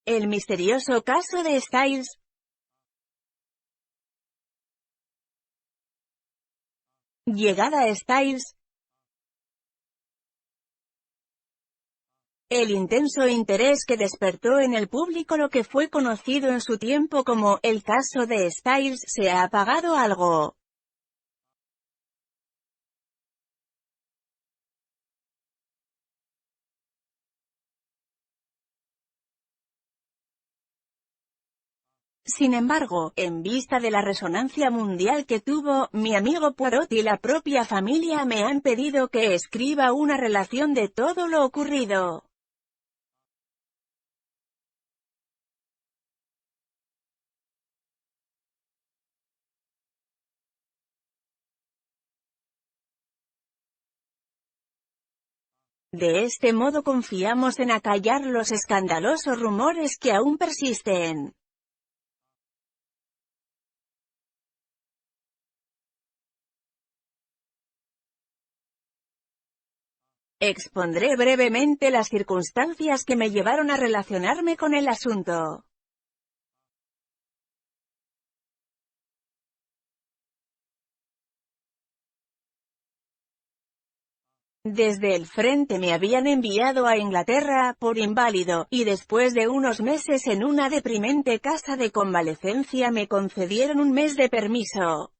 El misterioso caso de Styles. Llegada a Styles. El intenso interés que despertó en el público lo que fue conocido en su tiempo como «el caso de Styles» se ha apagado algo. Sin embargo, en vista de la resonancia mundial que tuvo, mi amigo Poirot y la propia familia me han pedido que escriba una relación de todo lo ocurrido. De este modo confiamos en acallar los escandalosos rumores que aún persisten. Expondré brevemente las circunstancias que me llevaron a relacionarme con el asunto. Desde el frente me habían enviado a Inglaterra, por inválido, y después de unos meses en una deprimente casa de convalecencia me concedieron un mes de permiso.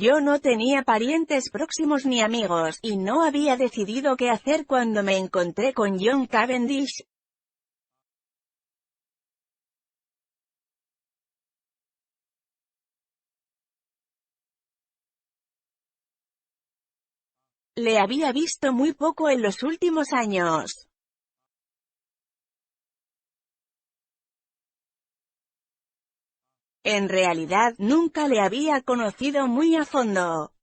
Yo no tenía parientes próximos ni amigos, y no había decidido qué hacer cuando me encontré con John Cavendish. Le había visto muy poco en los últimos años. En realidad, nunca le había conocido muy a fondo.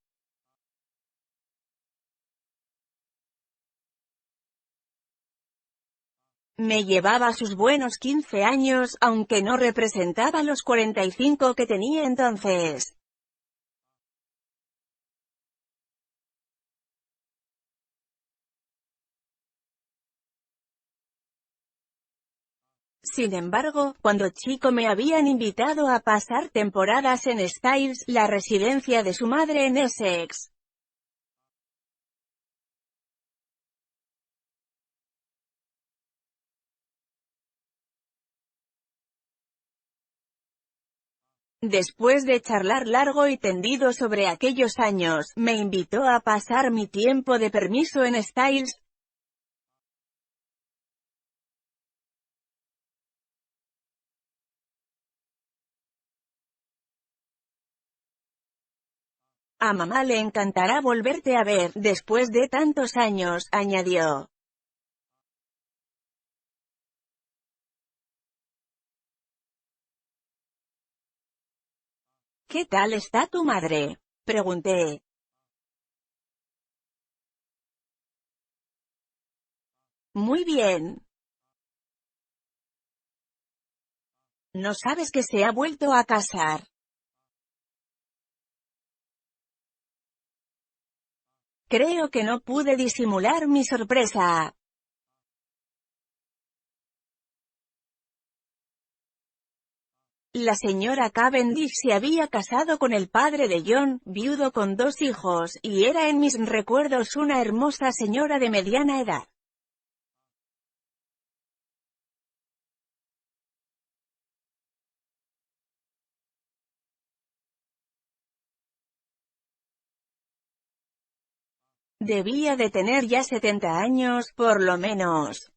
Me llevaba sus buenos 15 años, aunque no representaba los 45 que tenía entonces. Sin embargo, cuando chico me habían invitado a pasar temporadas en Styles, la residencia de su madre en Essex. Después de charlar largo y tendido sobre aquellos años, me invitó a pasar mi tiempo de permiso en Styles. A mamá le encantará volverte a ver, después de tantos años, añadió. ¿Qué tal está tu madre?, pregunté. Muy bien. ¿No sabes que se ha vuelto a casar? Creo que no pude disimular mi sorpresa. La señora Cavendish se había casado con el padre de John, viudo con 2 hijos, y era en mis recuerdos una hermosa señora de mediana edad. Debía de tener ya 70 años, por lo menos.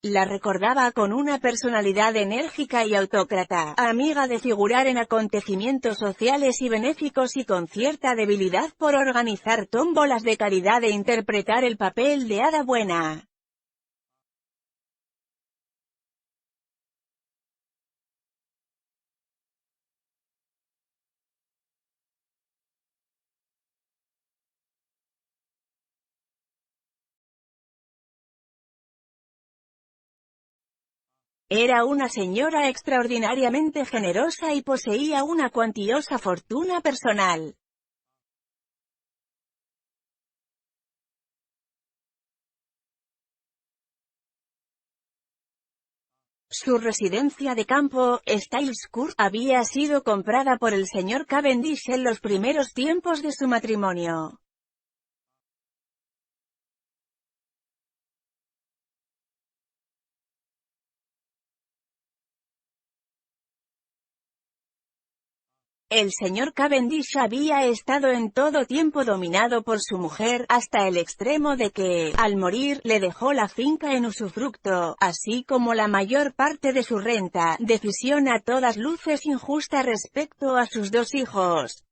La recordaba con una personalidad enérgica y autócrata, amiga de figurar en acontecimientos sociales y benéficos y con cierta debilidad por organizar tómbolas de caridad e interpretar el papel de hada buena. Era una señora extraordinariamente generosa y poseía una cuantiosa fortuna personal. Su residencia de campo, Styles Court, había sido comprada por el señor Cavendish en los primeros tiempos de su matrimonio. El señor Cavendish había estado en todo tiempo dominado por su mujer, hasta el extremo de que, al morir, le dejó la finca en usufructo, así como la mayor parte de su renta, decisión a todas luces injusta respecto a sus dos hijos.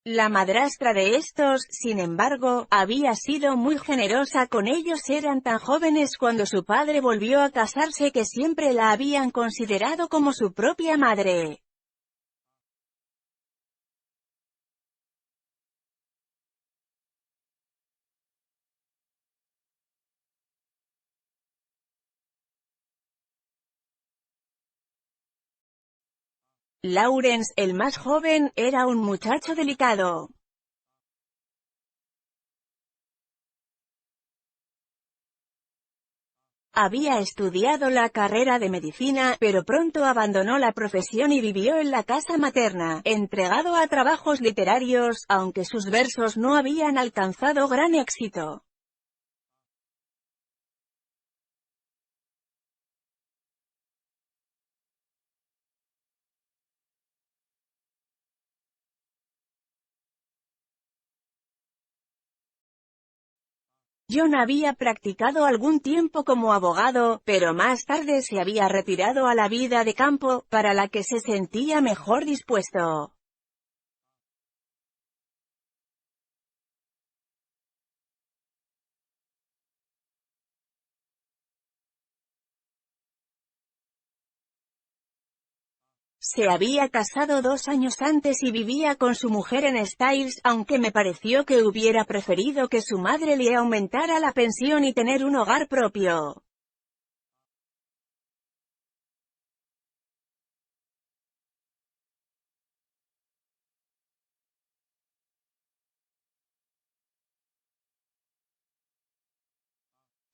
La madrastra de estos, sin embargo, había sido muy generosa con ellos. Eran tan jóvenes cuando su padre volvió a casarse que siempre la habían considerado como su propia madre. Lawrence, el más joven, era un muchacho delicado. Había estudiado la carrera de medicina, pero pronto abandonó la profesión y vivió en la casa materna, entregado a trabajos literarios, aunque sus versos no habían alcanzado gran éxito. John había practicado algún tiempo como abogado, pero más tarde se había retirado a la vida de campo, para la que se sentía mejor dispuesto. Se había casado 2 años antes y vivía con su mujer en Styles, aunque me pareció que hubiera preferido que su madre le aumentara la pensión y tener un hogar propio.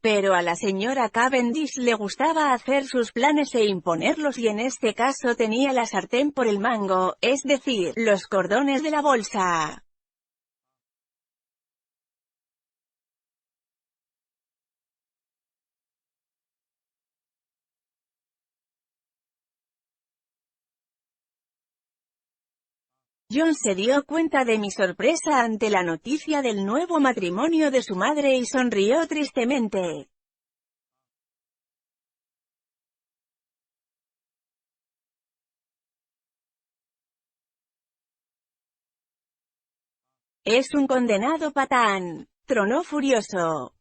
Pero a la señora Cavendish le gustaba hacer sus planes e imponerlos, y en este caso tenía la sartén por el mango, es decir, los cordones de la bolsa. John se dio cuenta de mi sorpresa ante la noticia del nuevo matrimonio de su madre y sonrió tristemente. «Es un condenado patán», tronó furioso.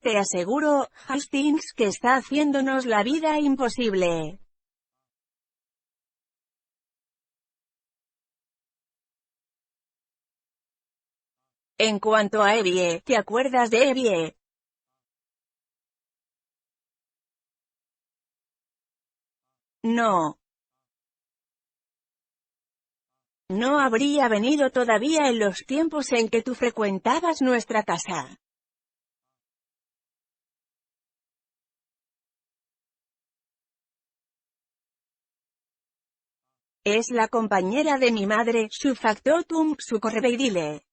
«Te aseguro, Hastings, que está haciéndonos la vida imposible». En cuanto a Evie, ¿te acuerdas de Evie? No. No habría venido todavía en los tiempos en que tú frecuentabas nuestra casa. Es la compañera de mi madre, su factotum, su correveidile.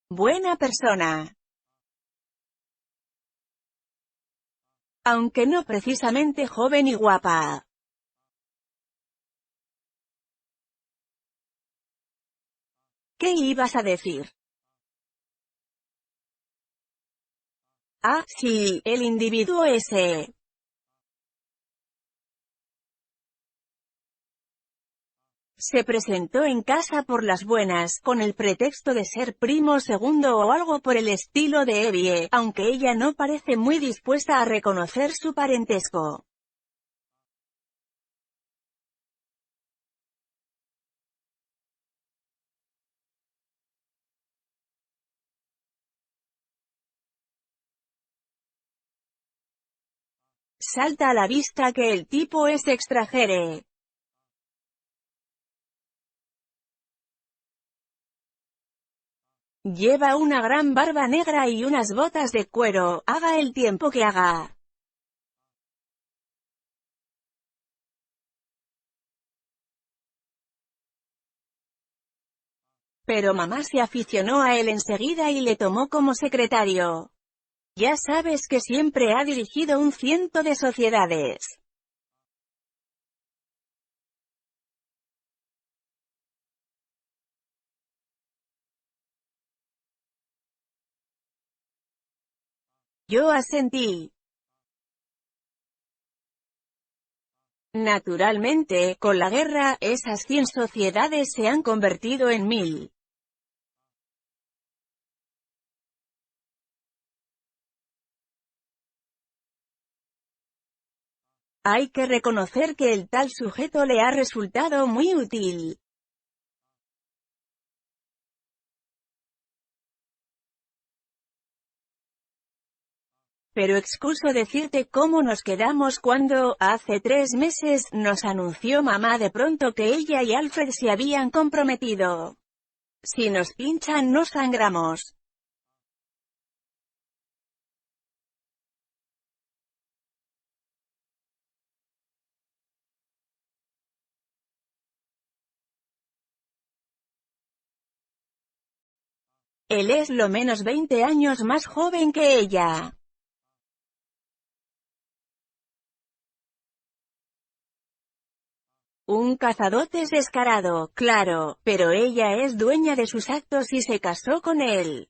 Buena persona. Aunque no precisamente joven y guapa. ¿Qué ibas a decir? Ah, sí, el individuo ese. Se presentó en casa por las buenas, con el pretexto de ser primo segundo o algo por el estilo de Evie, aunque ella no parece muy dispuesta a reconocer su parentesco. Salta a la vista que el tipo es extranjero. Lleva una gran barba negra y unas botas de cuero, haga el tiempo que haga. Pero mamá se aficionó a él enseguida y le tomó como secretario. Ya sabes que siempre ha dirigido un ciento de sociedades. Yo asentí. Naturalmente, con la guerra, esas 100 sociedades se han convertido en 1000. Hay que reconocer que el tal sujeto le ha resultado muy útil. Pero excuso decirte cómo nos quedamos cuando, hace 3 meses, nos anunció mamá de pronto que ella y Alfred se habían comprometido. Si nos pinchan no sangramos. Él es lo menos 20 años más joven que ella. Un cazadotes descarado, claro, pero ella es dueña de sus actos y se casó con él.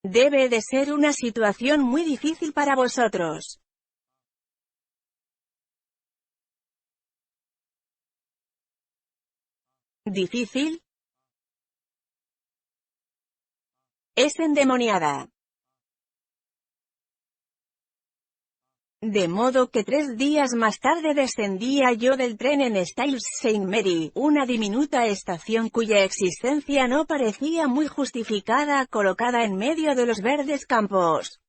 Debe de ser una situación muy difícil para vosotros. ¿Difícil? Es endemoniada. De modo que 3 días más tarde descendía yo del tren en Styles St. Mary, una diminuta estación cuya existencia no parecía muy justificada, colocada en medio de los verdes campos.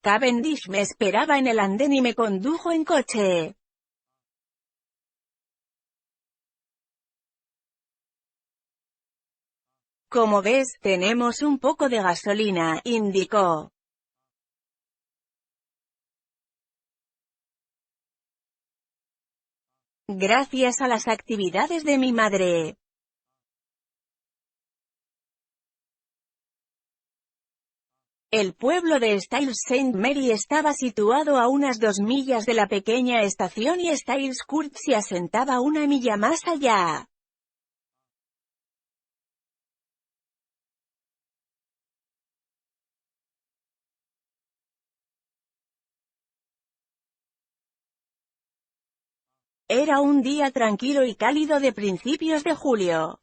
Cavendish me esperaba en el andén y me condujo en coche. Como ves, tenemos un poco de gasolina, indicó. Gracias a las actividades de mi madre. El pueblo de Styles St. Mary estaba situado a unas 2 millas de la pequeña estación y Styles Court se asentaba 1 milla más allá. Era un día tranquilo y cálido de principios de julio.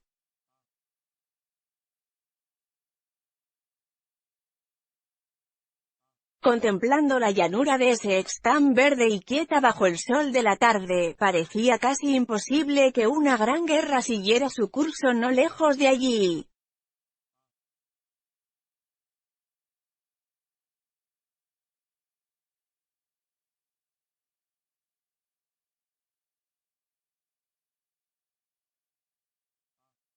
Contemplando la llanura de Essex tan verde y quieta bajo el sol de la tarde, parecía casi imposible que una gran guerra siguiera su curso no lejos de allí.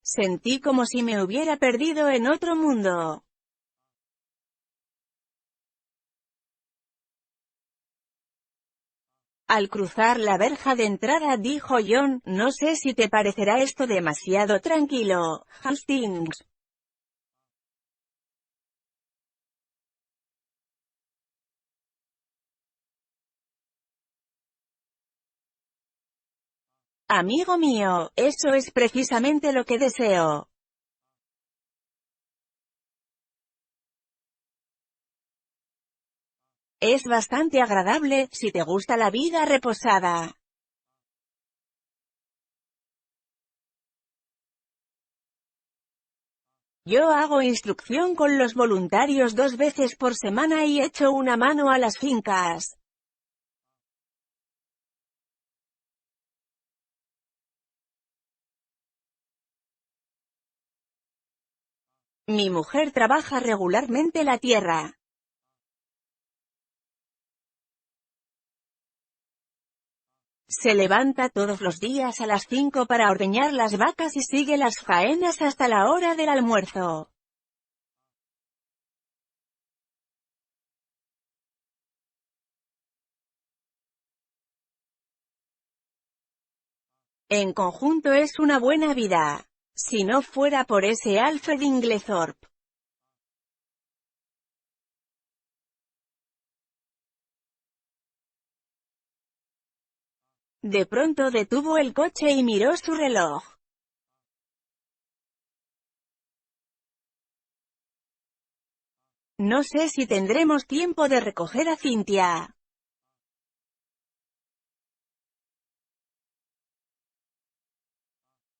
Sentí como si me hubiera perdido en otro mundo. Al cruzar la verja de entrada dijo John, no sé si te parecerá esto demasiado tranquilo, Hastings. Amigo mío, eso es precisamente lo que deseo. Es bastante agradable, si te gusta la vida reposada. Yo hago instrucción con los voluntarios 2 veces por semana y echo una mano a las fincas. Mi mujer trabaja regularmente la tierra. Se levanta todos los días a las 5 para ordeñar las vacas y sigue las faenas hasta la hora del almuerzo. En conjunto es una buena vida. Si no fuera por ese Alfred Inglethorpe. De pronto detuvo el coche y miró su reloj. No sé si tendremos tiempo de recoger a Cynthia.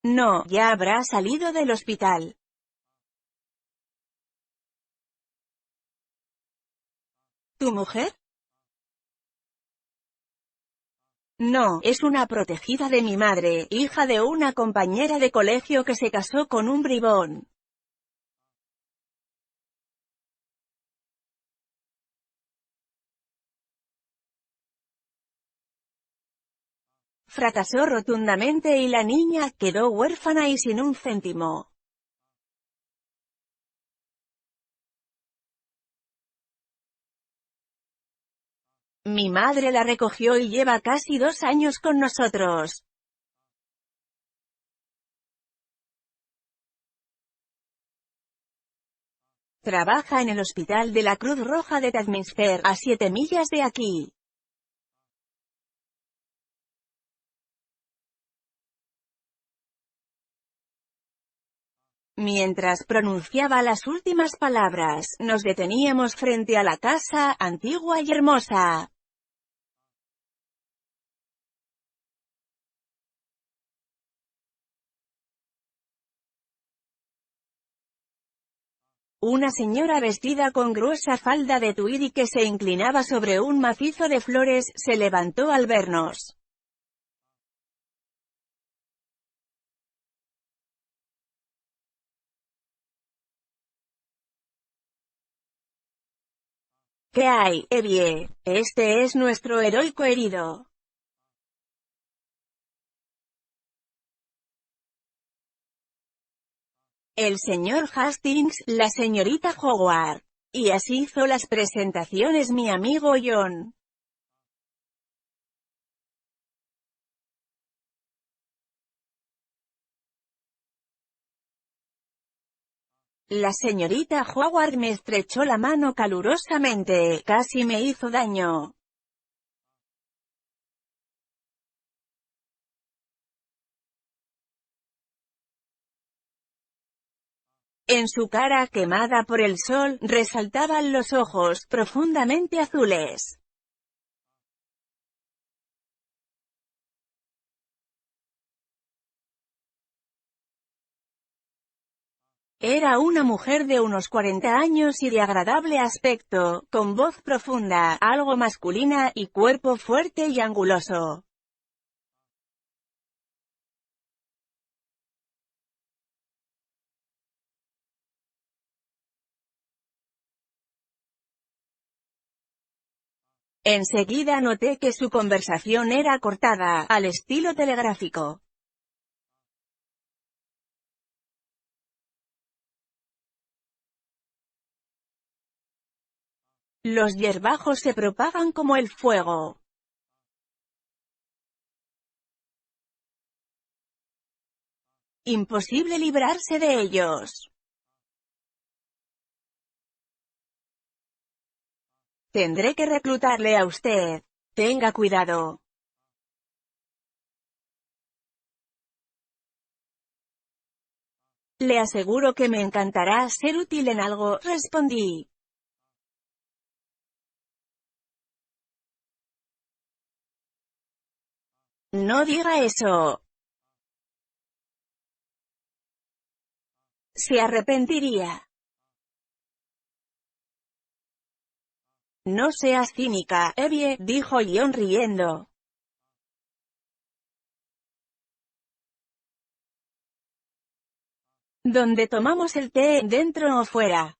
No, ya habrá salido del hospital. ¿Tu mujer? No, es una protegida de mi madre, hija de una compañera de colegio que se casó con un bribón. Fracasó rotundamente y la niña quedó huérfana y sin un céntimo. Mi madre la recogió y lleva casi 2 años con nosotros. Trabaja en el hospital de la Cruz Roja de Tadminster, a 7 millas de aquí. Mientras pronunciaba las últimas palabras, nos deteníamos frente a la casa, antigua y hermosa. Una señora vestida con gruesa falda de tweed y que se inclinaba sobre un macizo de flores, se levantó al vernos. ¿Qué hay, Evie? Este es nuestro heroico herido. El señor Hastings, la señorita Howard. Y así hizo las presentaciones mi amigo John. La señorita Howard me estrechó la mano calurosamente, casi me hizo daño. En su cara quemada por el sol, resaltaban los ojos, profundamente azules. Era una mujer de unos 40 años y de agradable aspecto, con voz profunda, algo masculina, y cuerpo fuerte y anguloso. Enseguida noté que su conversación era cortada, al estilo telegráfico. Los hierbajos se propagan como el fuego. Imposible librarse de ellos. Tendré que reclutarle a usted. Tenga cuidado. Le aseguro que me encantará ser útil en algo, respondí. No diga eso. Se arrepentiría. No seas cínica, Evie, dijo John riendo. ¿Dónde tomamos el té, dentro o fuera?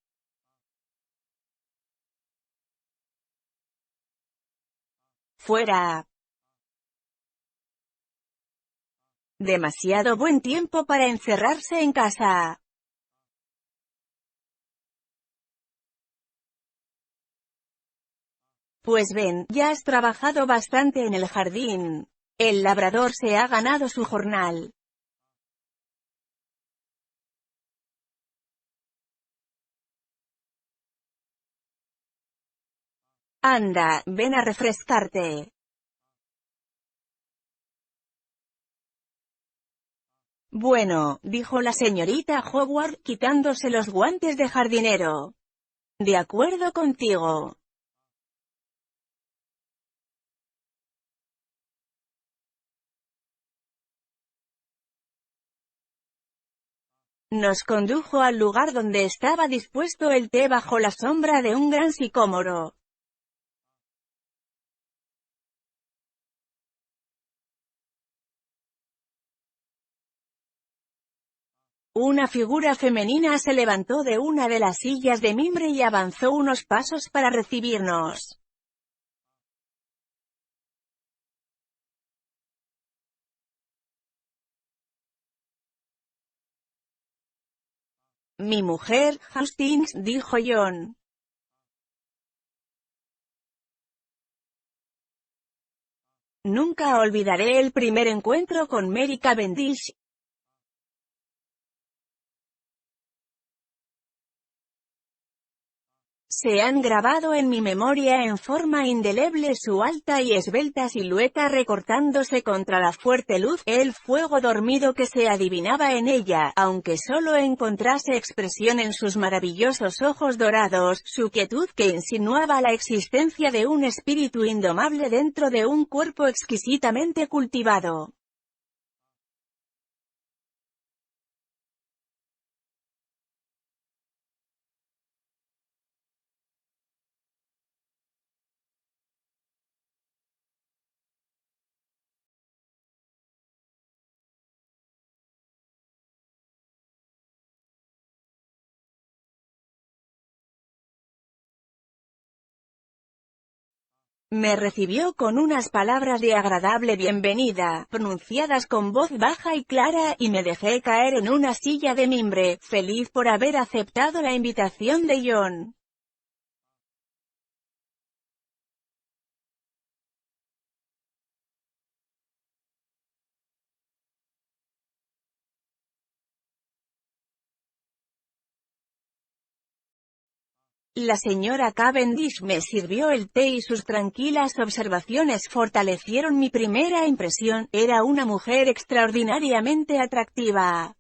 Fuera. Demasiado buen tiempo para encerrarse en casa. Pues ven, ya has trabajado bastante en el jardín. El labrador se ha ganado su jornal. Anda, ven a refrescarte. Bueno, dijo la señorita Howard, quitándose los guantes de jardinero. De acuerdo contigo. Nos condujo al lugar donde estaba dispuesto el té bajo la sombra de un gran sicómoro. Una figura femenina se levantó de una de las sillas de mimbre y avanzó unos pasos para recibirnos. Mi mujer, Hastings, dijo John. Nunca olvidaré el primer encuentro con Mary Cavendish. Se han grabado en mi memoria en forma indeleble su alta y esbelta silueta recortándose contra la fuerte luz, el fuego dormido que se adivinaba en ella, aunque solo encontrase expresión en sus maravillosos ojos dorados, su quietud que insinuaba la existencia de un espíritu indomable dentro de un cuerpo exquisitamente cultivado. Me recibió con unas palabras de agradable bienvenida, pronunciadas con voz baja y clara, y me dejé caer en una silla de mimbre, feliz por haber aceptado la invitación de John. La señora Cavendish me sirvió el té y sus tranquilas observaciones fortalecieron mi primera impresión, era una mujer extraordinariamente atractiva.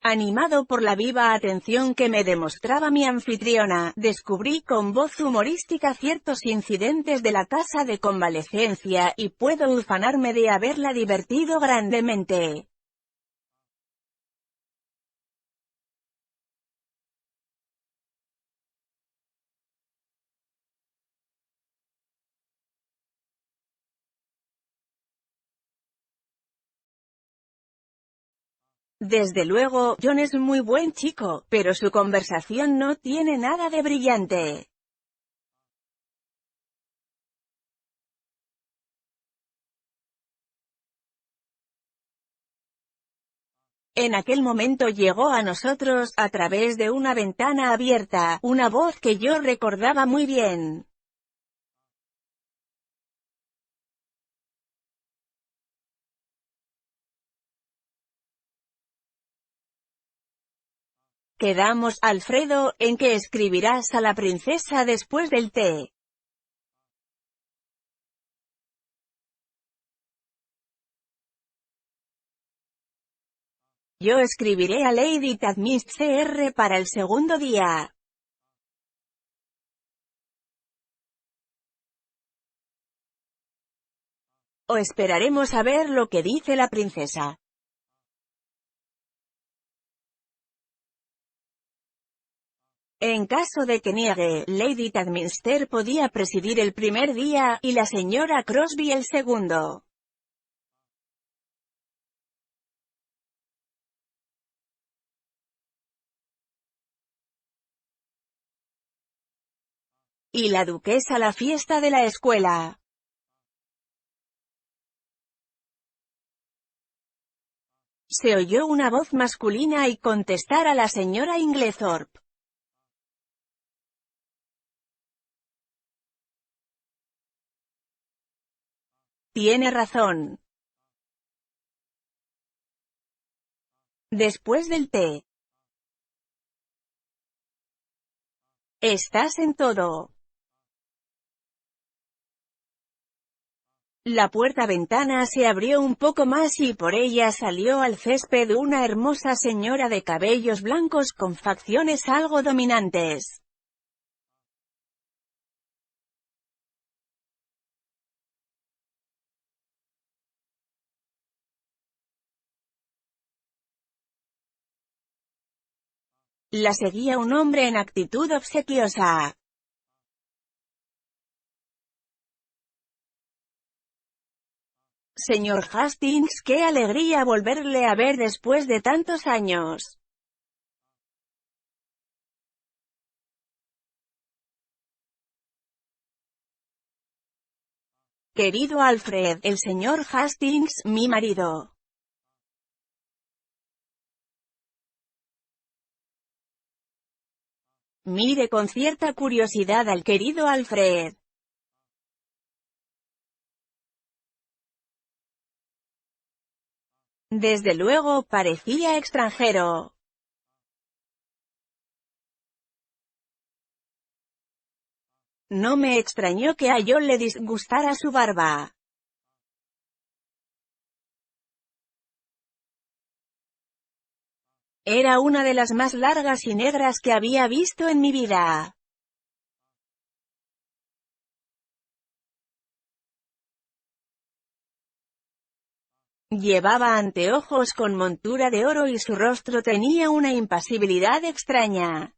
Animado por la viva atención que me demostraba mi anfitriona, descubrí con voz humorística ciertos incidentes de la casa de convalecencia, y puedo ufanarme de haberla divertido grandemente. Desde luego, John es muy buen chico, pero su conversación no tiene nada de brillante. En aquel momento llegó a nosotros, a través de una ventana abierta, una voz que yo recordaba muy bien. Quedamos, Alfredo, en que escribirás a la princesa después del té. Yo escribiré a Lady Tadmist Cr. para el segundo día. O esperaremos a ver lo que dice la princesa. En caso de que niegue, Lady Tadminster podía presidir el primer día, y la señora Crosby el segundo. Y la duquesa la fiesta de la escuela. Se oyó una voz masculina y contestar a la señora Inglethorpe. Tiene razón. Después del té. Estás en todo. La puerta-ventana se abrió un poco más y por ella salió al césped una hermosa señora de cabellos blancos con facciones algo dominantes. La seguía un hombre en actitud obsequiosa. Señor Hastings, qué alegría volverle a ver después de tantos años. Querido Alfred, el señor Hastings, mi marido. Mire con cierta curiosidad al querido Alfred. Desde luego, parecía extranjero. No me extrañó que a John le disgustara su barba. Era una de las más largas y negras que había visto en mi vida. Llevaba anteojos con montura de oro y su rostro tenía una impasibilidad extraña.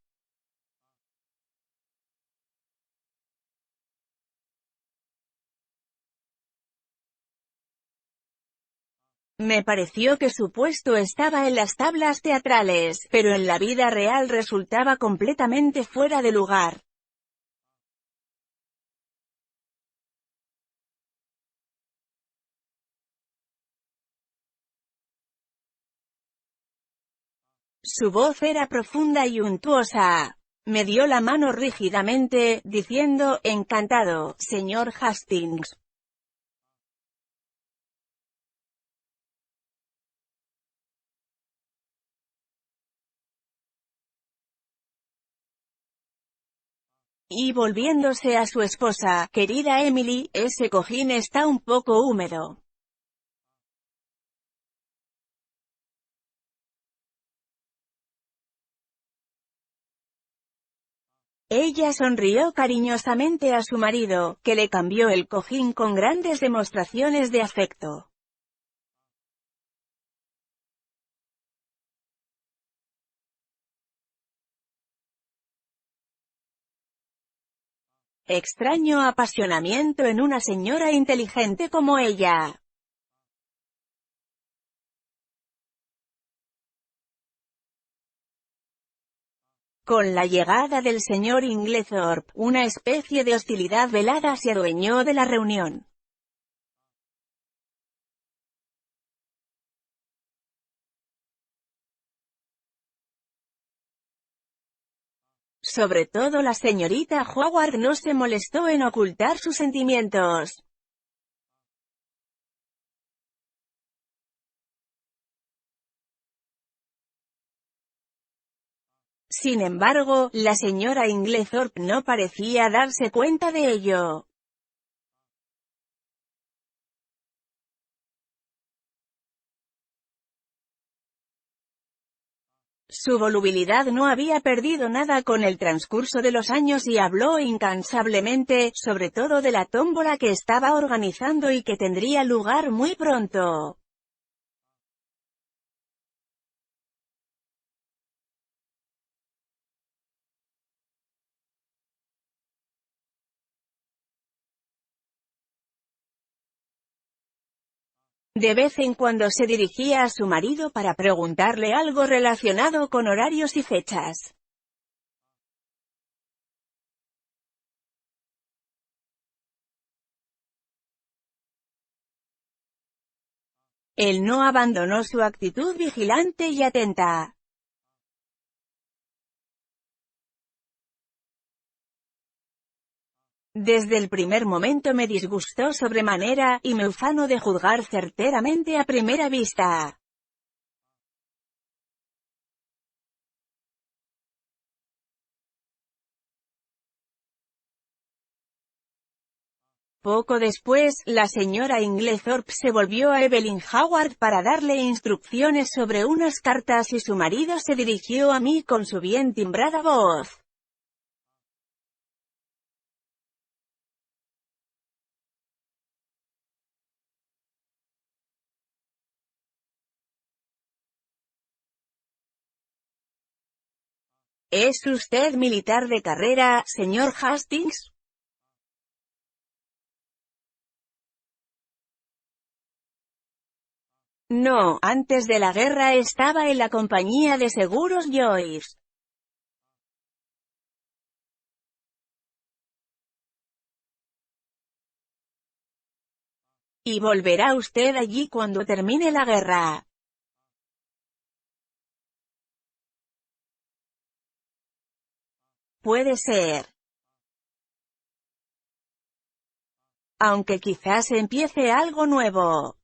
Me pareció que su puesto estaba en las tablas teatrales, pero en la vida real resultaba completamente fuera de lugar. Su voz era profunda y untuosa. Me dio la mano rígidamente, diciendo, encantado, señor Hastings. Y volviéndose a su esposa, querida Emily, ese cojín está un poco húmedo. Ella sonrió cariñosamente a su marido, que le cambió el cojín con grandes demostraciones de afecto. Extraño apasionamiento en una señora inteligente como ella. Con la llegada del señor Inglethorpe, una especie de hostilidad velada se adueñó de la reunión. Sobre todo la señorita Howard no se molestó en ocultar sus sentimientos. Sin embargo, la señora Inglethorpe no parecía darse cuenta de ello. Su volubilidad no había perdido nada con el transcurso de los años y habló incansablemente, sobre todo de la tómbola que estaba organizando y que tendría lugar muy pronto. De vez en cuando se dirigía a su marido para preguntarle algo relacionado con horarios y fechas. Él no abandonó su actitud vigilante y atenta. Desde el primer momento me disgustó sobremanera, y me ufano de juzgar certeramente a primera vista. Poco después, la señora Inglethorpe se volvió a Evelyn Howard para darle instrucciones sobre unas cartas y su marido se dirigió a mí con su bien timbrada voz. ¿Es usted militar de carrera, señor Hastings? No, antes de la guerra estaba en la compañía de seguros Joyce. Y volverá usted allí cuando termine la guerra. Puede ser. Aunque quizás empiece algo nuevo.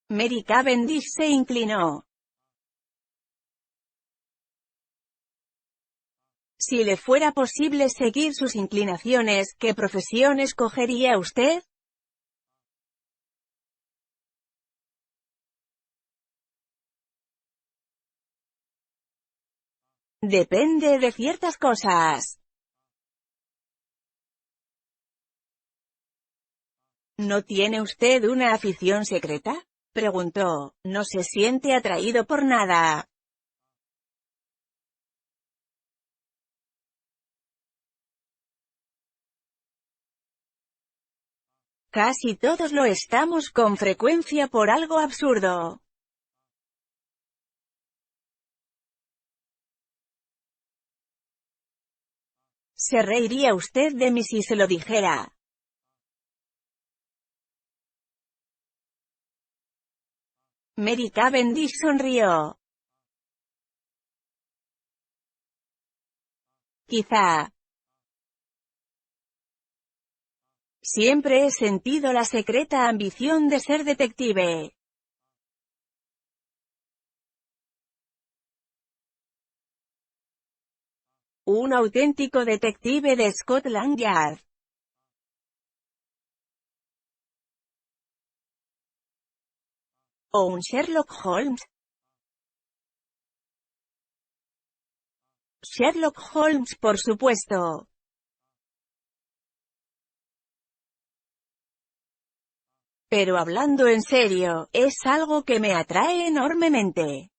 Mary Cavendish se inclinó. Si le fuera posible seguir sus inclinaciones, ¿qué profesión escogería usted? Depende de ciertas cosas. ¿No tiene usted una afición secreta? Preguntó. ¿No se siente atraído por nada? Casi todos lo estamos con frecuencia por algo absurdo. Se reiría usted de mí si se lo dijera. Mary Cavendish sonrió. Quizá. Siempre he sentido la secreta ambición de ser detective. Un auténtico detective de Scotland Yard. ¿O un Sherlock Holmes? Sherlock Holmes, por supuesto. Pero hablando en serio, es algo que me atrae enormemente.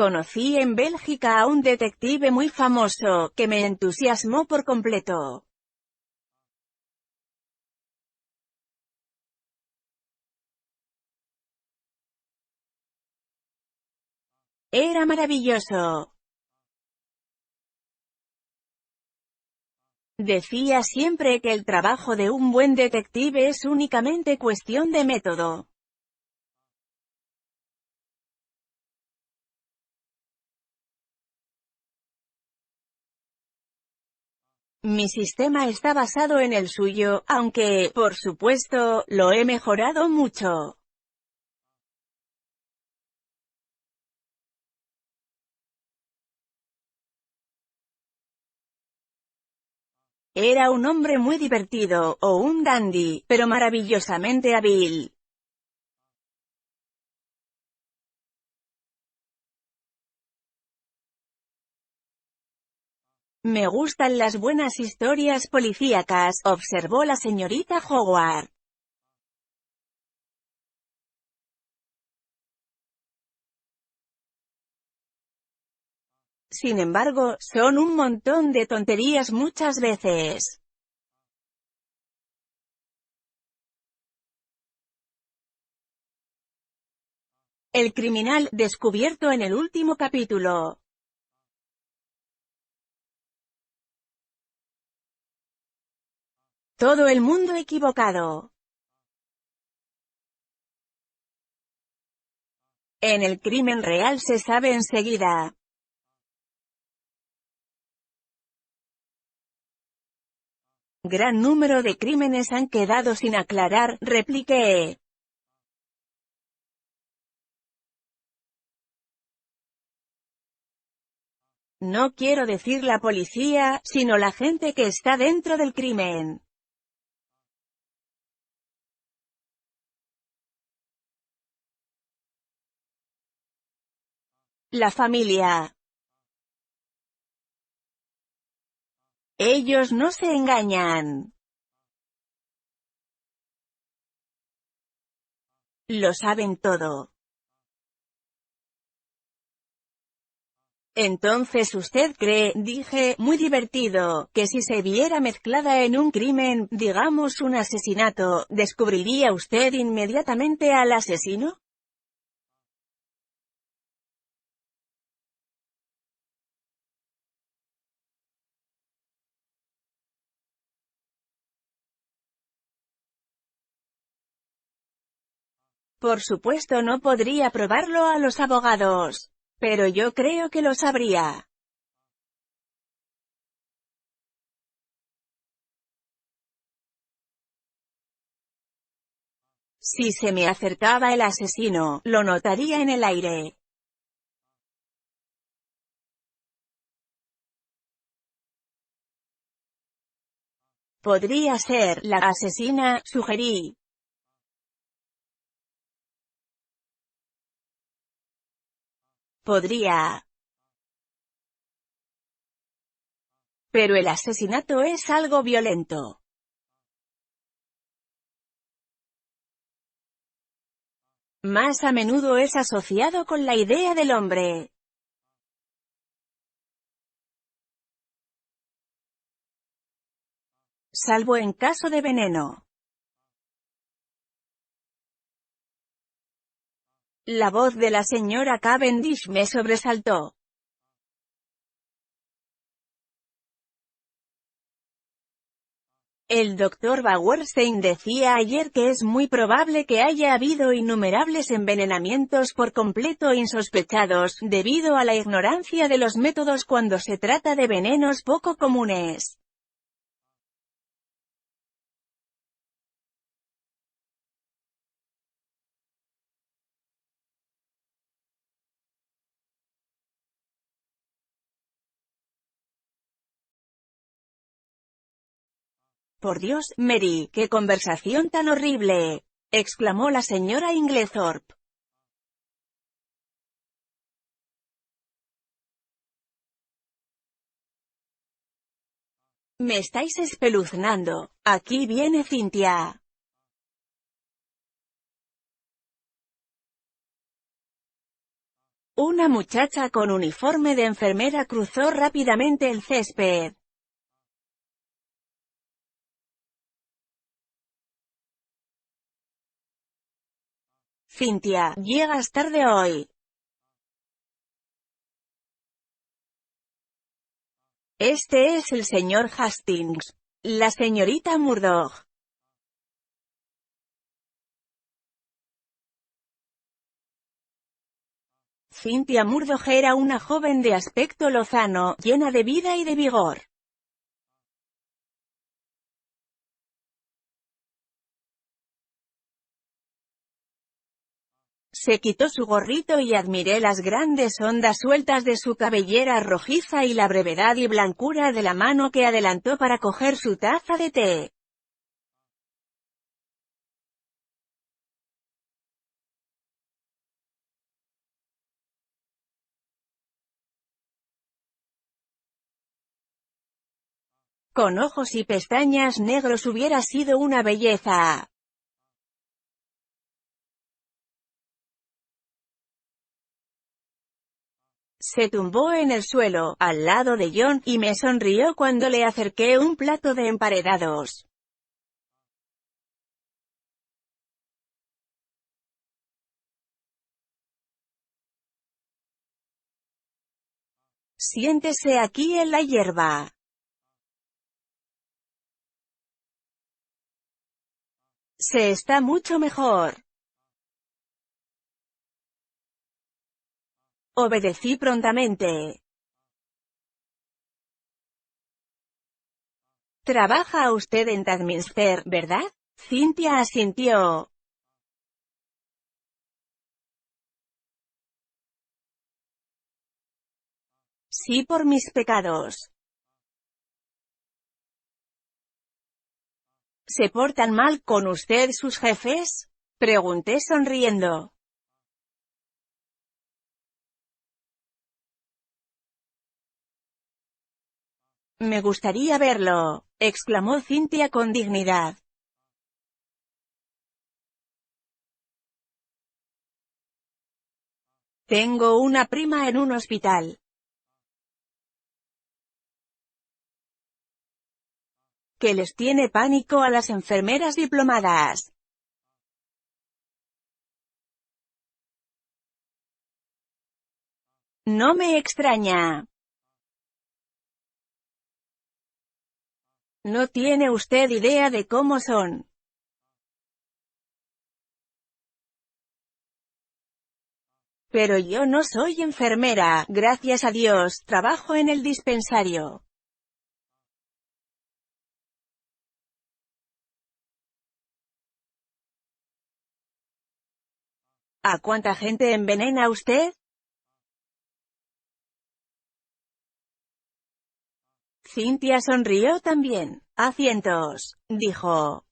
Conocí en Bélgica a un detective muy famoso, que me entusiasmó por completo. Era maravilloso. Decía siempre que el trabajo de un buen detective es únicamente cuestión de método. Mi sistema está basado en el suyo, aunque, por supuesto, lo he mejorado mucho. Era un hombre muy divertido, o un dandy, pero maravillosamente hábil. Me gustan las buenas historias policíacas, observó la señorita Howard. Sin embargo, son un montón de tonterías muchas veces. El criminal, descubierto en el último capítulo. Todo el mundo equivocado. En el crimen real se sabe enseguida. Gran número de crímenes han quedado sin aclarar, repliqué. No quiero decir la policía, sino la gente que está dentro del crimen. La familia. Ellos no se engañan. Lo saben todo. Entonces usted cree, dije, muy divertido, que si se viera mezclada en un crimen, digamos un asesinato, ¿descubriría usted inmediatamente al asesino? Por supuesto no podría probarlo a los abogados. Pero yo creo que lo sabría. Si se me acercaba el asesino, lo notaría en el aire. Podría ser la asesina, sugerí. Podría. Pero el asesinato es algo violento. Más a menudo es asociado con la idea del hombre. Salvo en caso de veneno. La voz de la señora Cavendish me sobresaltó. El doctor Bauerstein decía ayer que es muy probable que haya habido innumerables envenenamientos por completo insospechados, debido a la ignorancia de los métodos cuando se trata de venenos poco comunes. Por Dios, Mary, qué conversación tan horrible, exclamó la señora Inglethorpe. Me estáis espeluznando. Aquí viene Cynthia. Una muchacha con uniforme de enfermera cruzó rápidamente el césped. Cynthia, llegas tarde hoy. Este es el señor Hastings. La señorita Murdoch. Cynthia Murdoch era una joven de aspecto lozano, llena de vida y de vigor. Se quitó su gorrito y admiré las grandes ondas sueltas de su cabellera rojiza y la brevedad y blancura de la mano que adelantó para coger su taza de té. Con ojos y pestañas negros hubiera sido una belleza. Se tumbó en el suelo, al lado de John, y me sonrió cuando le acerqué un plato de emparedados. Siéntese aquí en la hierba. Se está mucho mejor. Obedecí prontamente. Trabaja usted en Tadminster, ¿verdad? Cynthia asintió. Sí, por mis pecados. ¿Se portan mal con usted sus jefes? Pregunté sonriendo. Me gustaría verlo, exclamó Cynthia con dignidad. Tengo una prima en un hospital. Que les tiene pánico a las enfermeras diplomadas. No me extraña. No tiene usted idea de cómo son. Pero yo no soy enfermera, gracias a Dios, trabajo en el dispensario. ¿A cuánta gente envenena usted? Cynthia sonrió también. A cientos, dijo.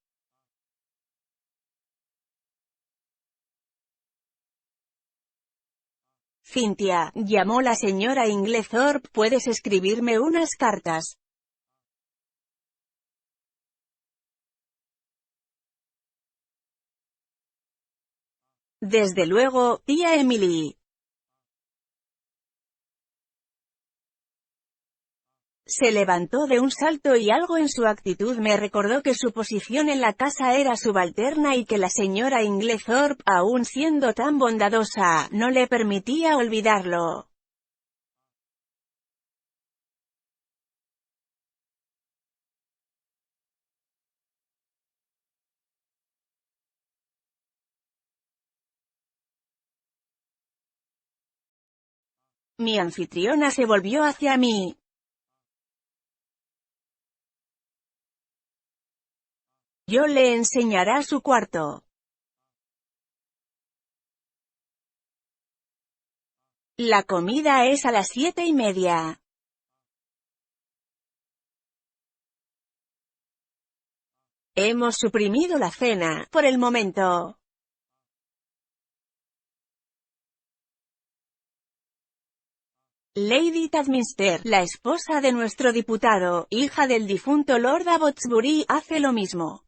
Cynthia, llamó la señora Inglethorpe, ¿puedes escribirme unas cartas? Desde luego, tía Emily. Se levantó de un salto y algo en su actitud me recordó que su posición en la casa era subalterna y que la señora Inglethorpe, aun siendo tan bondadosa, no le permitía olvidarlo. Mi anfitriona se volvió hacia mí. Yo le enseñará su cuarto. La comida es a las 7:30. Hemos suprimido la cena, por el momento. Lady Tadminster, la esposa de nuestro diputado, hija del difunto Lord Abbotsbury, hace lo mismo.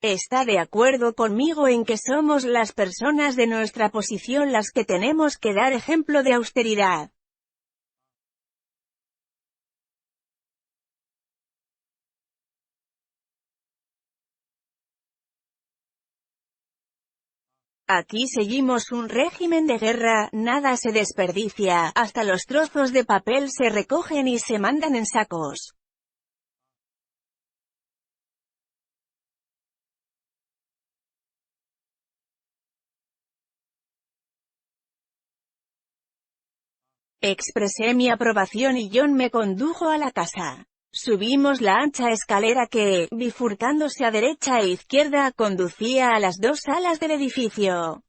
Está de acuerdo conmigo en que somos las personas de nuestra posición las que tenemos que dar ejemplo de austeridad. Aquí seguimos un régimen de guerra, nada se desperdicia, hasta los trozos de papel se recogen y se mandan en sacos. Expresé mi aprobación y John me condujo a la casa. Subimos la ancha escalera que, bifurcándose a derecha e izquierda, conducía a las dos salas del edificio.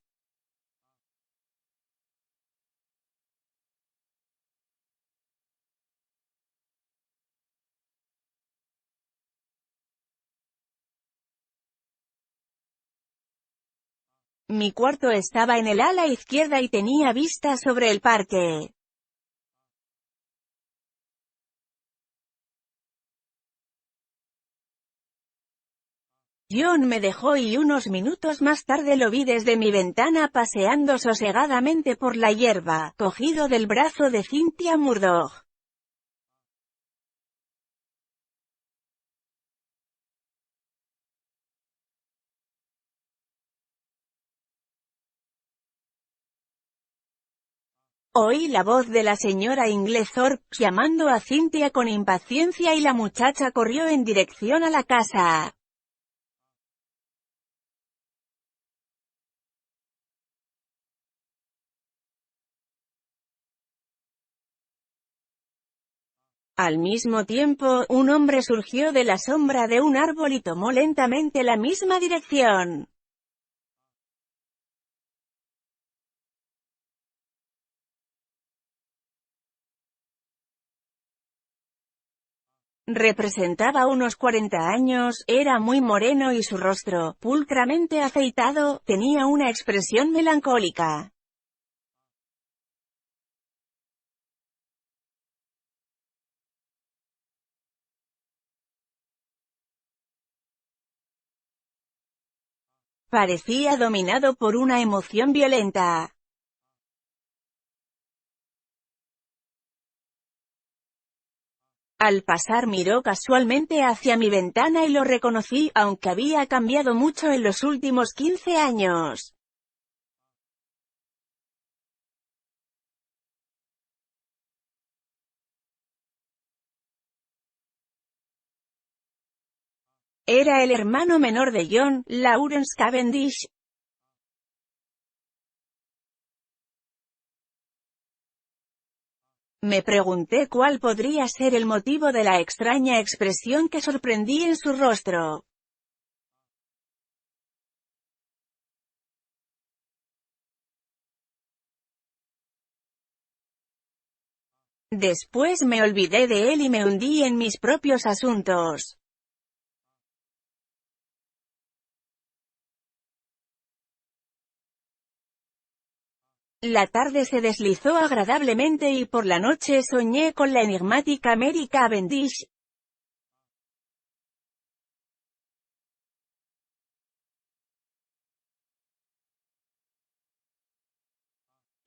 Mi cuarto estaba en el ala izquierda y tenía vista sobre el parque. John me dejó y unos minutos más tarde lo vi desde mi ventana paseando sosegadamente por la hierba, cogido del brazo de Cynthia Murdoch. Oí la voz de la señora Inglethorpe llamando a Cynthia con impaciencia y la muchacha corrió en dirección a la casa. Al mismo tiempo, un hombre surgió de la sombra de un árbol y tomó lentamente la misma dirección. Representaba unos 40 años, era muy moreno y su rostro, pulcramente afeitado, tenía una expresión melancólica. Parecía dominado por una emoción violenta. Al pasar miró casualmente hacia mi ventana y lo reconocí, aunque había cambiado mucho en los últimos 15 años. Era el hermano menor de John, Lawrence Cavendish. Me pregunté cuál podría ser el motivo de la extraña expresión que sorprendí en su rostro. Después me olvidé de él y me hundí en mis propios asuntos. La tarde se deslizó agradablemente y por la noche soñé con la enigmática Mary Cavendish.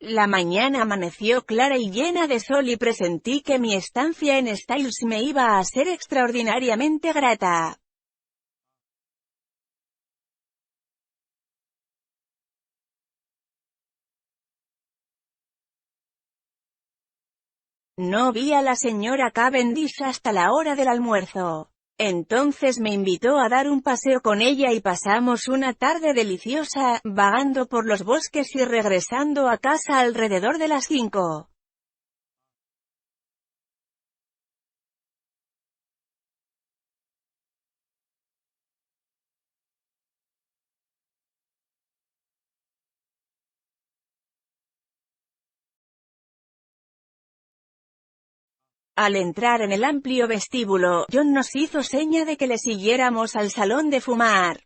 La mañana amaneció clara y llena de sol y presentí que mi estancia en Styles me iba a ser extraordinariamente grata. No vi a la señora Cavendish hasta la hora del almuerzo. Entonces me invitó a dar un paseo con ella y pasamos una tarde deliciosa, vagando por los bosques y regresando a casa alrededor de las 5. Al entrar en el amplio vestíbulo, John nos hizo seña de que le siguiéramos al salón de fumar.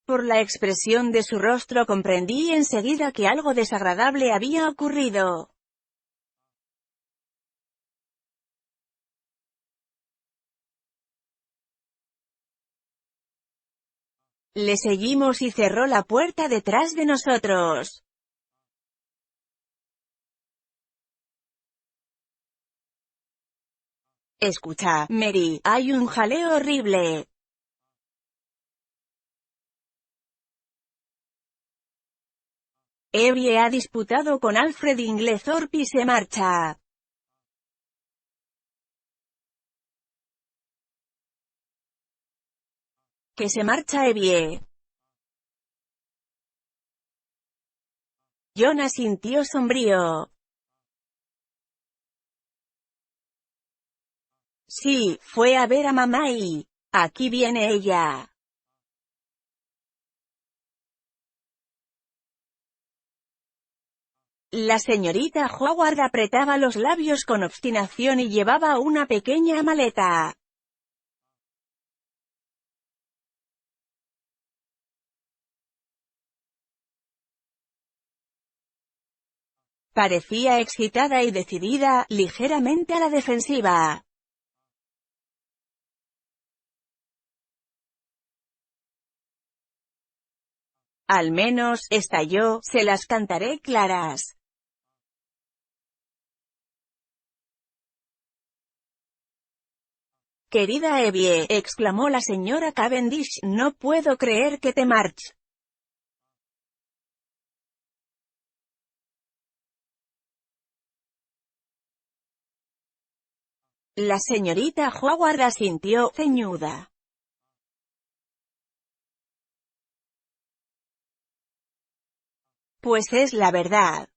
Por la expresión de su rostro comprendí enseguida que algo desagradable había ocurrido. Le seguimos y cerró la puerta detrás de nosotros. Escucha, Mary, hay un jaleo horrible. Evie ha disputado con Alfred Inglethorpe y se marcha. Que se marcha Evie. John asintió sombrío. Sí, fue a ver a mamá y... aquí viene ella. La señorita Howard apretaba los labios con obstinación y llevaba una pequeña maleta. Parecía excitada y decidida, ligeramente a la defensiva. Al menos, estalló, se las cantaré claras. Querida Evie, exclamó la señora Cavendish, no puedo creer que te marches. La señorita Howard asintió, ceñuda. Pues es la verdad.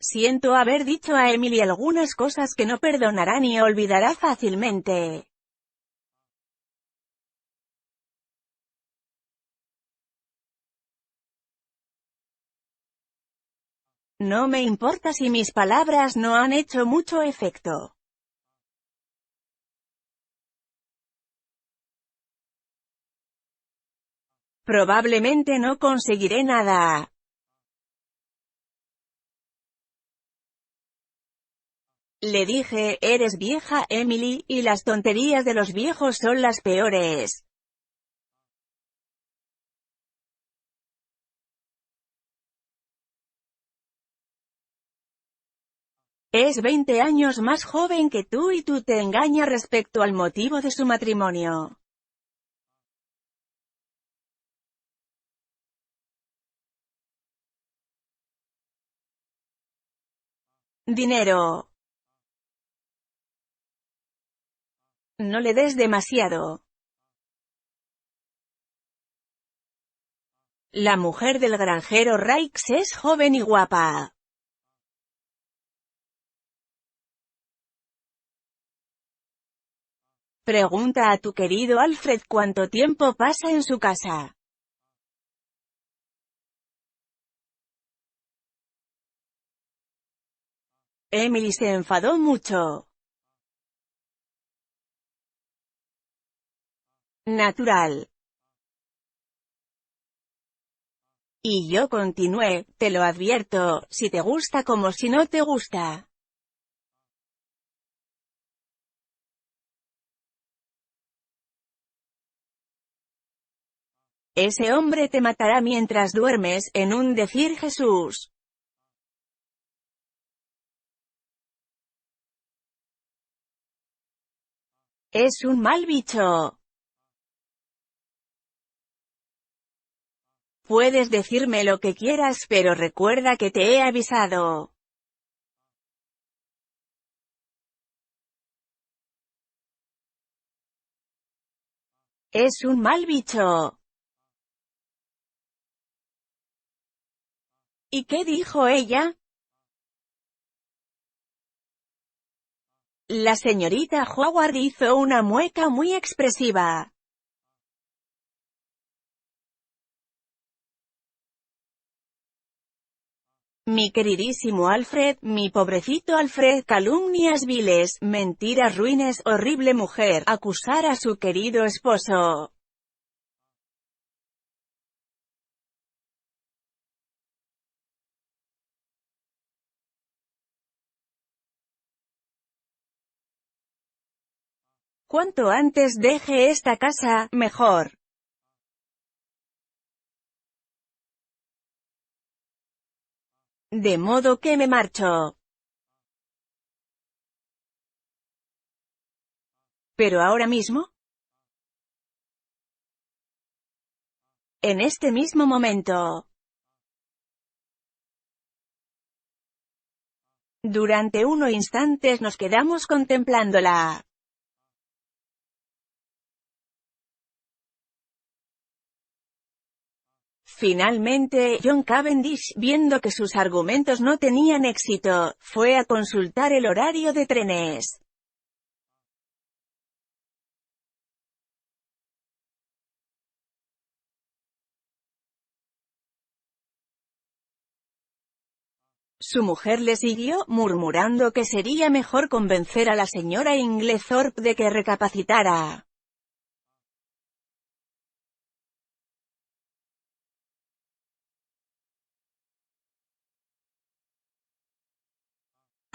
Siento haber dicho a Emily algunas cosas que no perdonará ni olvidará fácilmente. No me importa si mis palabras no han hecho mucho efecto. Probablemente no conseguiré nada. Le dije, eres vieja, Emily, y las tonterías de los viejos son las peores. Es 20 años más joven que tú y tú te engañas respecto al motivo de su matrimonio. Dinero. No le des demasiado. La mujer del granjero Raikes es joven y guapa. Pregunta a tu querido Alfred cuánto tiempo pasa en su casa. Emily se enfadó mucho. Natural. Y yo continué, te lo advierto, si te gusta como si no te gusta. Ese hombre te matará mientras duermes, en un decir Jesús. Es un mal bicho. Puedes decirme lo que quieras, pero recuerda que te he avisado. Es un mal bicho. ¿Y qué dijo ella? La señorita Howard hizo una mueca muy expresiva. Mi queridísimo Alfred, mi pobrecito Alfred, calumnias viles, mentiras ruines, horrible mujer, acusar a su querido esposo. Cuanto antes deje esta casa, mejor. De modo que me marcho. ¿Pero ahora mismo? En este mismo momento. Durante unos instantes nos quedamos contemplándola. Finalmente, John Cavendish, viendo que sus argumentos no tenían éxito, fue a consultar el horario de trenes. Su mujer le siguió, murmurando que sería mejor convencer a la señora Inglethorpe de que recapacitara.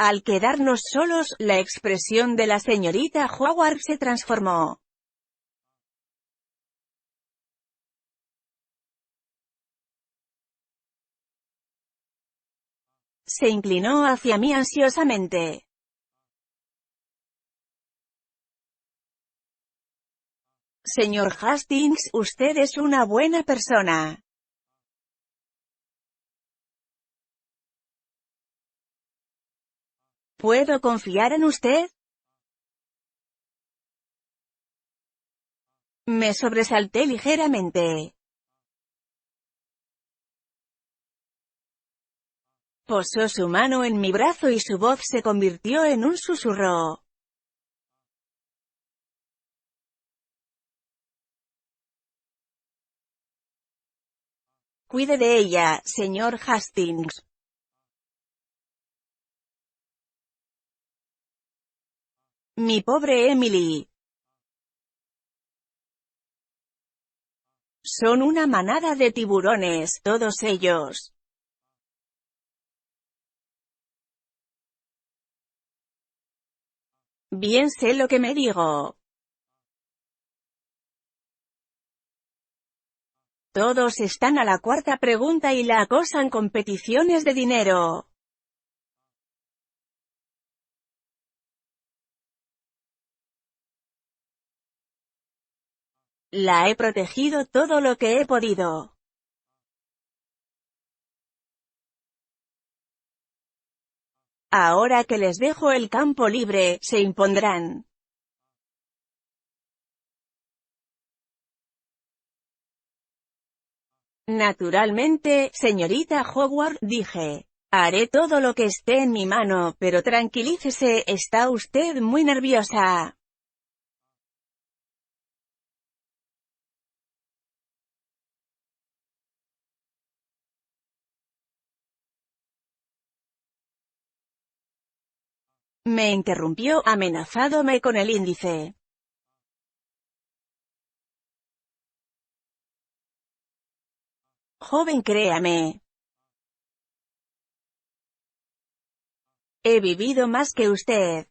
Al quedarnos solos, la expresión de la señorita Howard se transformó. Se inclinó hacia mí ansiosamente. Señor Hastings, usted es una buena persona. ¿Puedo confiar en usted? Me sobresalté ligeramente. Posó su mano en mi brazo y su voz se convirtió en un susurro. Cuide de ella, señor Hastings. Mi pobre Emily. Son una manada de tiburones, todos ellos. Bien sé lo que me digo. Todos están a la cuarta pregunta y la acosan con peticiones de dinero. La he protegido todo lo que he podido. Ahora que les dejo el campo libre, se impondrán. Naturalmente, señorita Howard, dije. Haré todo lo que esté en mi mano, pero tranquilícese, está usted muy nerviosa. Me interrumpió, amenazándome con el índice. Joven, créame. He vivido más que usted.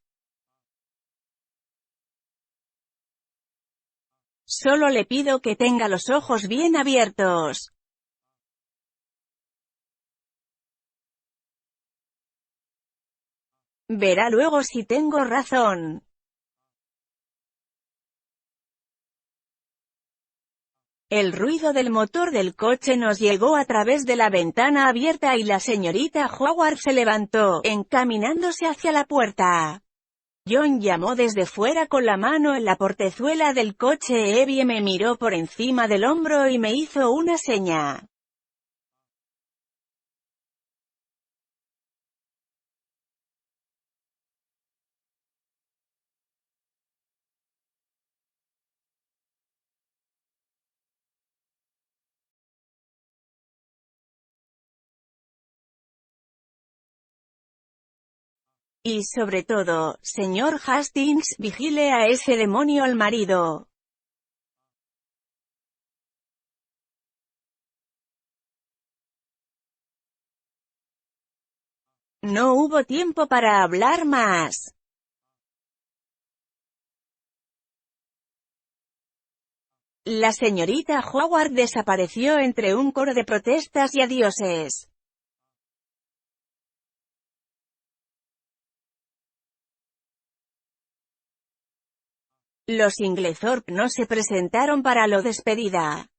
Solo le pido que tenga los ojos bien abiertos. Verá luego si tengo razón. El ruido del motor del coche nos llegó a través de la ventana abierta y la señorita Howard se levantó, encaminándose hacia la puerta. John llamó desde fuera con la mano en la portezuela del coche. Evie me miró por encima del hombro y me hizo una seña. Y sobre todo, señor Hastings, vigile a ese demonio al marido. No hubo tiempo para hablar más. La señorita Howard desapareció entre un coro de protestas y adioses. Los Inglethorpe no se presentaron para la despedida.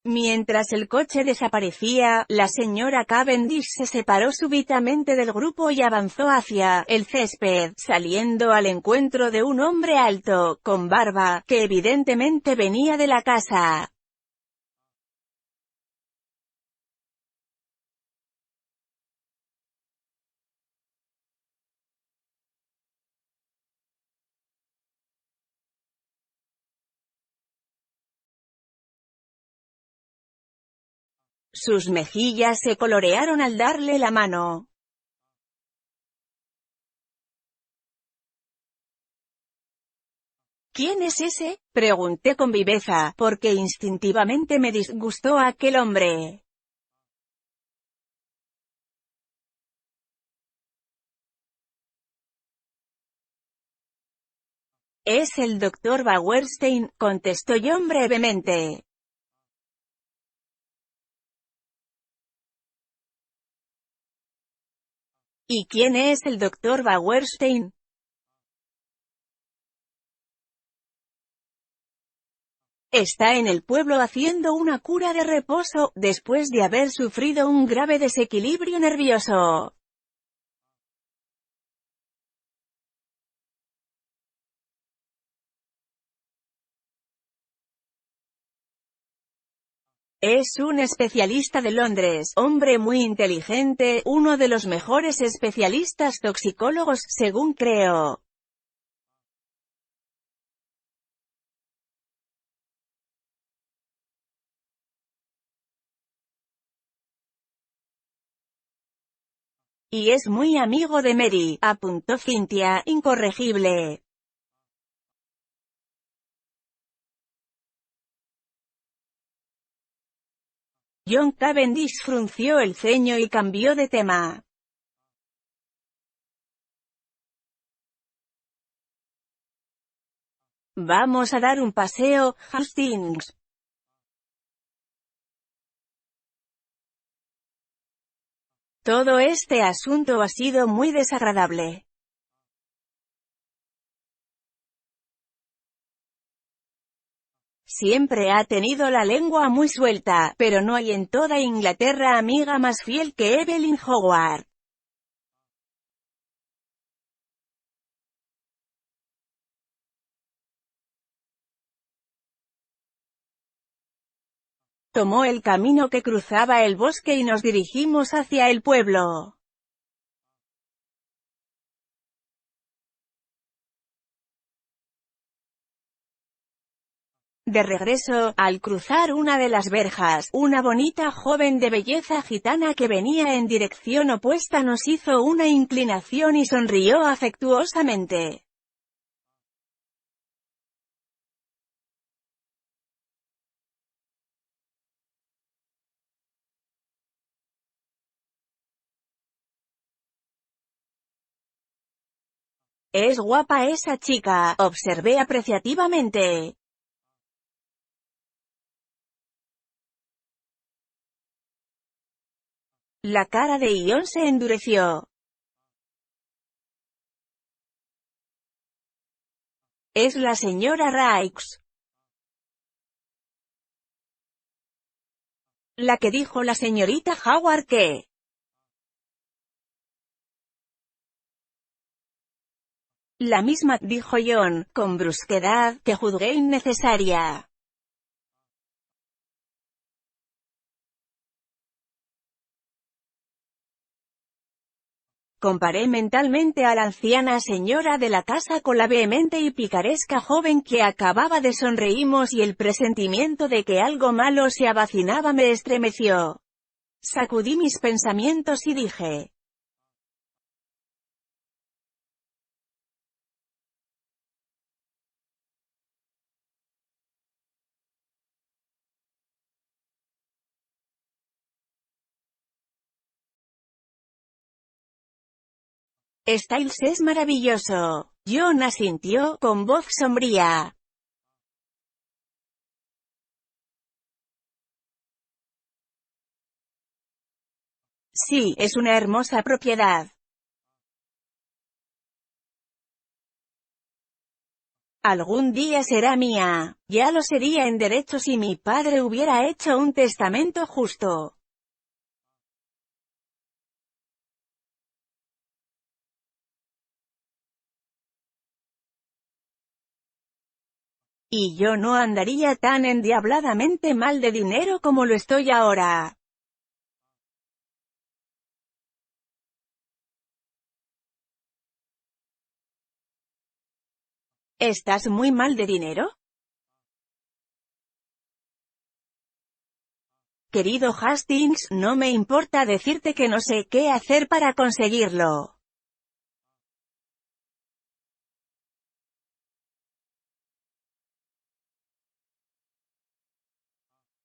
Mientras el coche desaparecía, la señora Cavendish se separó súbitamente del grupo y avanzó hacia el césped, saliendo al encuentro de un hombre alto, con barba, que evidentemente venía de la casa. Sus mejillas se colorearon al darle la mano. ¿Quién es ese?, pregunté con viveza, porque instintivamente me disgustó aquel hombre. Es el doctor Bauerstein, contestó John brevemente. ¿Y quién es el doctor Bauerstein? Está en el pueblo haciendo una cura de reposo, después de haber sufrido un grave desequilibrio nervioso. Es un especialista de Londres, hombre muy inteligente, uno de los mejores especialistas toxicólogos, según creo. Y es muy amigo de Mary, apuntó Cynthia, incorregible. John Cavendish frunció el ceño y cambió de tema. Vamos a dar un paseo, Hastings. Todo este asunto ha sido muy desagradable. Siempre ha tenido la lengua muy suelta, pero no hay en toda Inglaterra amiga más fiel que Evelyn Howard. Tomó el camino que cruzaba el bosque y nos dirigimos hacia el pueblo. De regreso, al cruzar una de las verjas, una bonita joven de belleza gitana que venía en dirección opuesta nos hizo una inclinación y sonrió afectuosamente. Es guapa esa chica, observé apreciativamente. La cara de Ion se endureció. Es la señora Raikes. La que dijo la señorita Howard que... La misma, dijo John, con brusquedad, que juzgué innecesaria. Comparé mentalmente a la anciana señora de la casa con la vehemente y picaresca joven que acababa de sonreímos y el presentimiento de que algo malo se avecinaba me estremeció. Sacudí mis pensamientos y dije: Styles es maravilloso. John asintió, con voz sombría. Sí, es una hermosa propiedad. Algún día será mía. Ya lo sería en derecho si mi padre hubiera hecho un testamento justo. Y yo no andaría tan endiabladamente mal de dinero como lo estoy ahora. ¿Estás muy mal de dinero? Querido Hastings, no me importa decirte que no sé qué hacer para conseguirlo.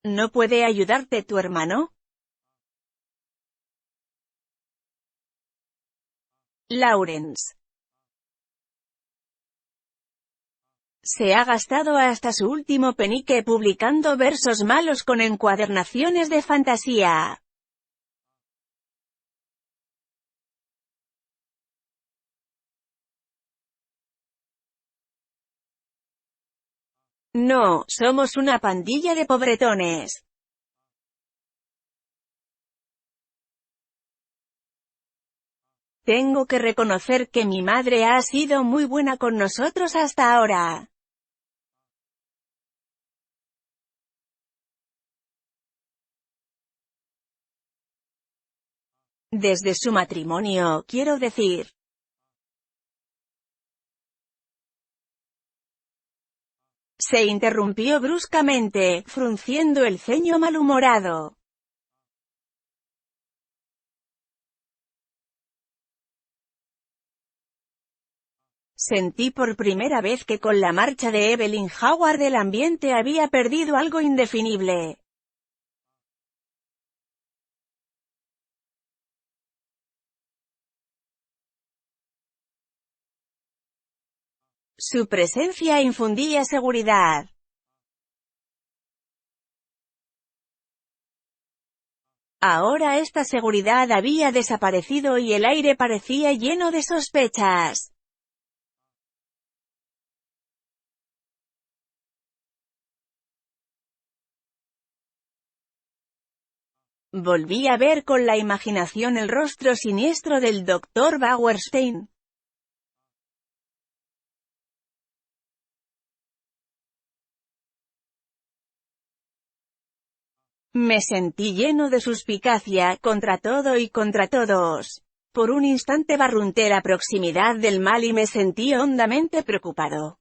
¿No puede ayudarte tu hermano? Lawrence. Se ha gastado hasta su último penique publicando versos malos con encuadernaciones de fantasía. No, somos una pandilla de pobretones. Tengo que reconocer que mi madre ha sido muy buena con nosotros hasta ahora. Desde su matrimonio, quiero decir. Se interrumpió bruscamente, frunciendo el ceño malhumorado. Sentí por primera vez que con la marcha de Evelyn Howard el ambiente había perdido algo indefinible. Su presencia infundía seguridad. Ahora esta seguridad había desaparecido y el aire parecía lleno de sospechas. Volví a ver con la imaginación el rostro siniestro del Dr. Bauerstein. Me sentí lleno de suspicacia, contra todo y contra todos. Por un instante barrunté la proximidad del mal y me sentí hondamente preocupado.